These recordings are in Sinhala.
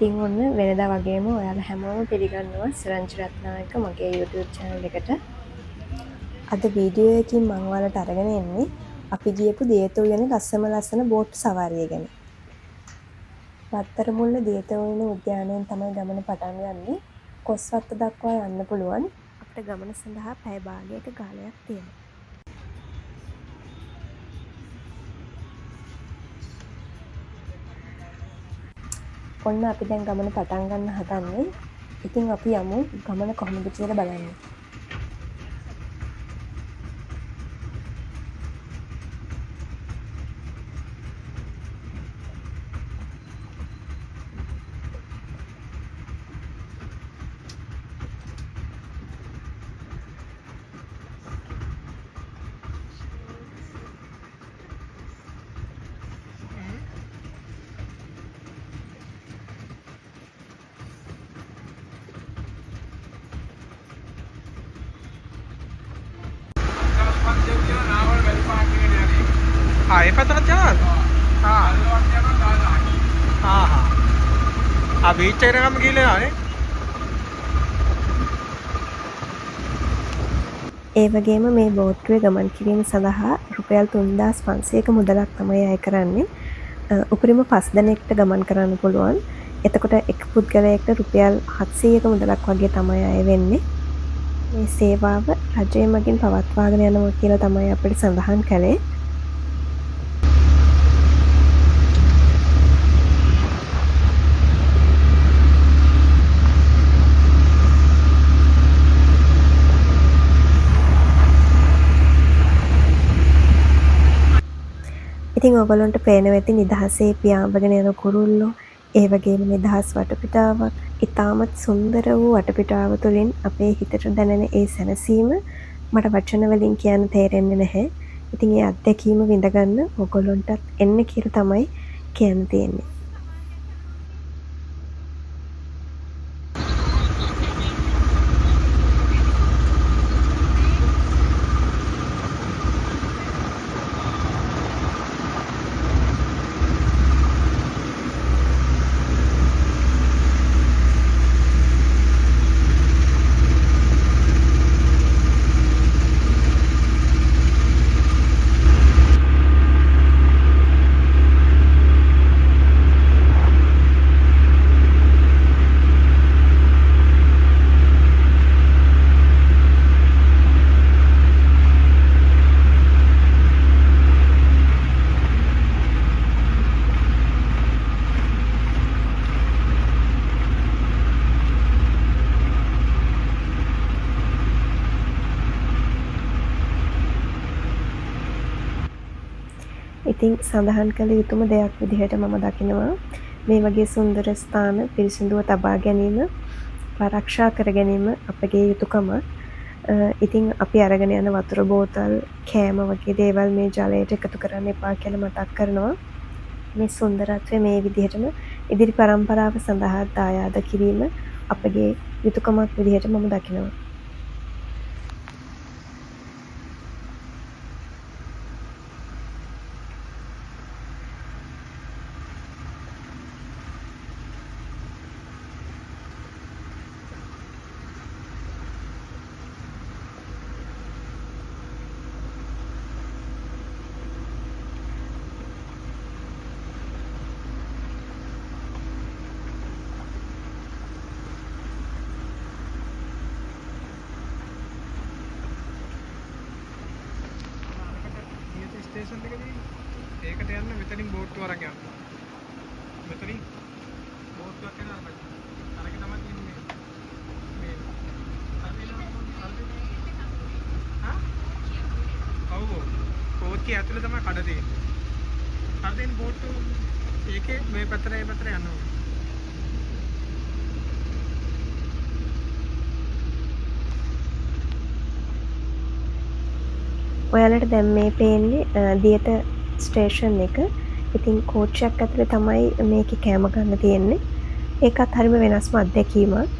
ඉතින් ඔන්න වෙනදා වගේම ඔයාලා හැමෝම පිළිගන්නවා සරංජි රත්නායක මගේ YouTube channel එකට. අද වීඩියෝ එකකින් මම ඔයාලට අරගෙන එන්නේ අපි ගියපු දියත උයන ලස්සන බෝට් සවාරිය ගැන. පත්තරමුල්ල දියත උයන උද්‍යානයෙන් තමයි ගමන පටන් ගන්නේ. කොස්වත්ත දක්වා යන්න පුළුවන්. අපිට ගමන සඳහා පැය භාගයක කාලයක් තියෙනවා. ඔන්න අපි දැන් ගමන පටන් ගන්න හදන්නේ. ඉතින් අපි යමු ගමන කොහොමද කියලා බලන්න. हाँ ये पता चला हाँ हाँ हाँ अब बीच हम गीले ना ඒ වගේම මේ බෝට්ටුවේ ගමන් කිරීම සඳහා රුපියල් 3500ක මුදලක් තමයි අය කරන්නේ. උපරිම 5 දෙනෙක්ට ගමන් කරන්න පුළුවන්. එතකොට එක පුද්ගලයෙක්ට රුපියල් 700ක මුදලක් වගේ තමයි අය වෙන්නේ. මේ සේවාව රජය මගින් පවත්වාගෙන යනවා කියලා තමයි අපිට සඳහන් කළේ. ඉතින් ඔයගොල්ලන්ට පේන වෙති නිදහසේ පියාඹගෙන යන කුරුල්ලෝ, ඒ වගේම නිදහස් වටපිටාවක්, ඉතාමත් සුන්දර වූ වටපිටාව තුළින් අපේ හිතට දැනෙන ඒ සැනසීම මට වචන වලින් කියන්න තේරෙන්නේ නැහැ. ඉතින් ඒ අත්දැකීම විඳගන්න ඔයගොල්ලන්ටත් එන්න කියලා තමයි කියන්න තියෙන්නේ. ඉතින් සඳහන් කළ යුතුම දෙයක් විදිහට මම දකිනවා මේ වගේ සුන්දර ස්ථාන පිරිසිදුව තබා ගැනීම, ආරක්ෂා කර ගැනීම අපගේ යුතුයකම. ඉතින් අපි අරගෙන යන වතුර බෝතල්, කෑම වගේ දේවල් මේ ජලයට එකතු කරන්න එපා කියලා මතක් කරනවා. මේ සුන්දරත්වය මේ විදිහටම ඉදිරි පරම්පරාව සඳහා දායාද කිරීම අපගේ යුතුයකමක් විදිහට මම දකිනවා. ස්ටේෂන් එකදී ඒකට යන්න මෙතනින් බෝට්ටුව අරන් යන්න. මෙතනින් බෝට්ටුවක් යන අරගෙන තමයි ඉන්නේ. මේ හා? ඔව්. කෝච්චිය ඇතුලේ තමයි කඩ තියෙන්නේ. හරිද බෝට්ටුව ඒකේ මේ පැත්තට ඒ පැත්තට යන්න ඕනේ. ඔයාලට දැන් මේ පේන්නේ දියත ස්ටේෂන් එක. ඉතින් කෝච්චියක් ඇතුලේ තමයි මේකේ කෑම ගන්න තියෙන්නේ. ඒකත් හරිම වෙනස්ම අත්දැකීමක්.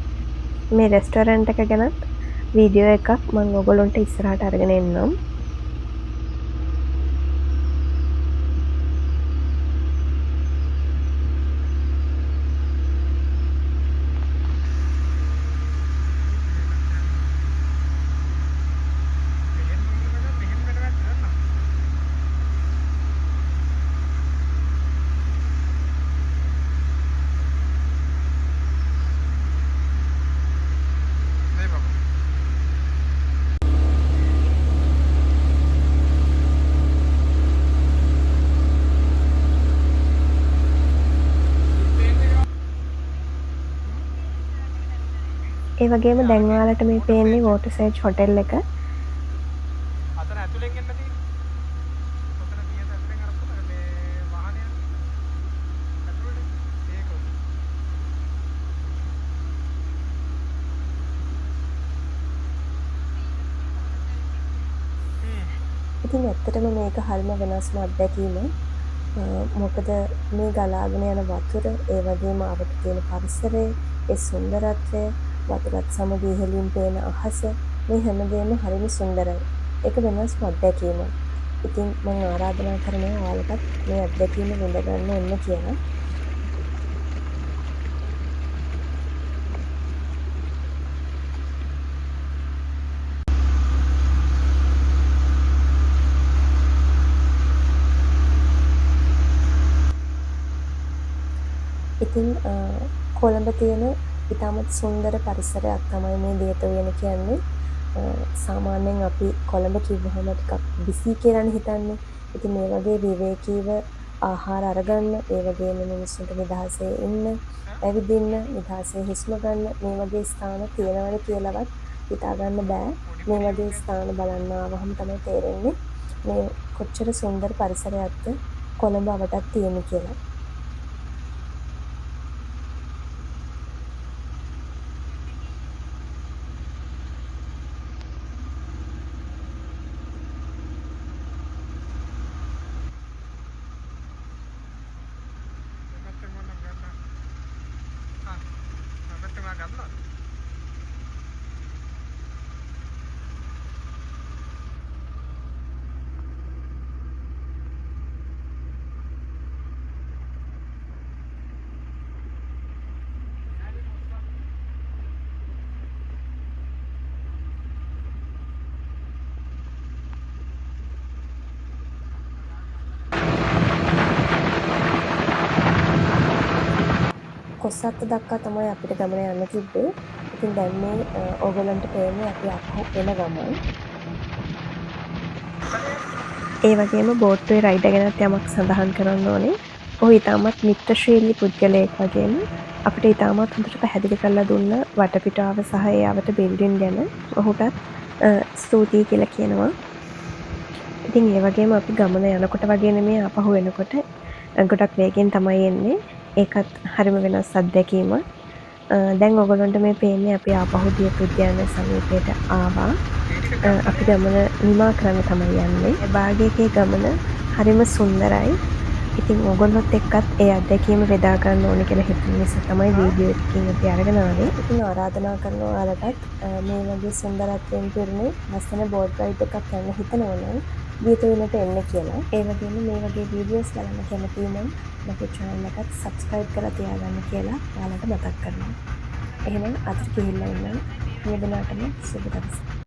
මේ රෙස්ටොරන්ට් එක ගැනත් වීඩියෝ එකක් මම ඔයගොල්ලන්ට ඉස්සරහට අරගෙන එන්නම්. ඒ වගේම දැන් ඔයාලට මේ පේන්නේ වෝටර් සර්ච් හොටෙල් එක. අතන ඇතුලෙන් එන්න තියෙන්නේ. ඔතන ගියත් ඇතුලෙන් අර මේ වාහනය ඇතුලට ඒක. ඉතින් ඇත්තටම මේක හරිම වෙනස්ම අත්දැකීම. මොකද මේ ගලාගෙන යන වතුර, ඒ වගේම අපිට තියෙන පරිසරය, ඒ සුන්දරත්වය, වතුරත් සමග ඉහළින් පේන අහස, මේ හැමදේම හරිම සුන්දරයි. ඒක වෙනස්ම අත්දැකීමක්. ඉතින් මම ආරාධනා කරනවා ඔයාලටත් මේ අත්දැකීම විඳ ගන්න එන්න කියලා. ඉතින් කොළඹ තියෙන ඉතාමත් සුන්දර පරිසරයක් තමයි මේ දියත උයන කියන්නේ. සාමාන්‍යයෙන් අපි කොළඹ කිව්වහම ටිකක් බිසි කියලානේ හිතන්නේ. ඉතින් මේ වගේ විවේකීව ආහාර අරගන්න, ඒ වගේම මිනිස්සුන්ට නිදහසේ ඉන්න, ඇවිදින්න, නිදහසේ හුස්ම ගන්න මේ වගේ ස්ථාන තියෙනවද කියලාවත් හිතා ගන්න බෑ. මේ වගේ ස්ථාන බලන්න ආවහම තමයි තේරෙන්නේ මේ කොච්චර සුන්දර පරිසරයක්ද කොළඹ අවටත් තියෙන්නේ කියලා. කොස්සත්ත දක්වා තමයි අපිට ගමන යන්න තිබ්බේ. ඉතින් දැන් මේ ඕගොල්ලන්ට පේන්නේ අපි අපහු එන ගමන්. ඒ වගේම බෝට්ටුවේ රයිඩර් ගැනත් යමක් සඳහන් කරන්න ඕනේ. ඔහු ඉතාමත් මිත්‍රශීලී පුද්ගලයෙක් වගේම අපිට ඉතාමත් හොඳට පැහැදිලි කරලා දුන්න වටපිටාව සහ ඒ අවට බිල්ඩින් ගැන. ඔහුටත් ස්තුතියි කියලා කියනවා. ඉතින් ඒ වගේම අපි ගමන යනකොට වගේ නෙමෙයි ආපහු එනකොට ගොඩක් වේගෙන් තමයි එන්නේ. ඒකත් හරිම වෙනස් අත්දැකීමක්. දැන් ඔයගොල්ලන්ට මේ පේන්නේ අපි ආපහු දියත උද්‍යාන සමීපයට ආවා. අපි ගමන නිමා කරන්න තමයි යන්නේ. භාගයකේ ගමන හරිම සුන්දරයි. ඉතින් ඔයගොල්ලොත් එක්කත් ඒ අත්දැකීම බෙදා ගන්න ඕනේ කියලා හිතන නිසා තමයි වීඩියෝ එකකින් අපි අරගෙන ආවේ. ඉතින් ආරාධනා කරනවා ඔයාලටත් මේ වගේ සුන්දරත්වයෙන් පිරුණු ලස්සන බෝට් රයිඩ් එකක් යන්න හිතනවා නම් දියත උයනට එන්න කියලා. ඒ වගේම මේ වගේ වීඩියෝස් බලන්න කැමති නම් මගේ channel එකට subscribe කරලා තියාගන්න කියලා ඔයාලට මතක් කරනවා. එහෙනම් අද ගිහිල්ලා ඉන්න මේ දිනටම සුබ දවසක්.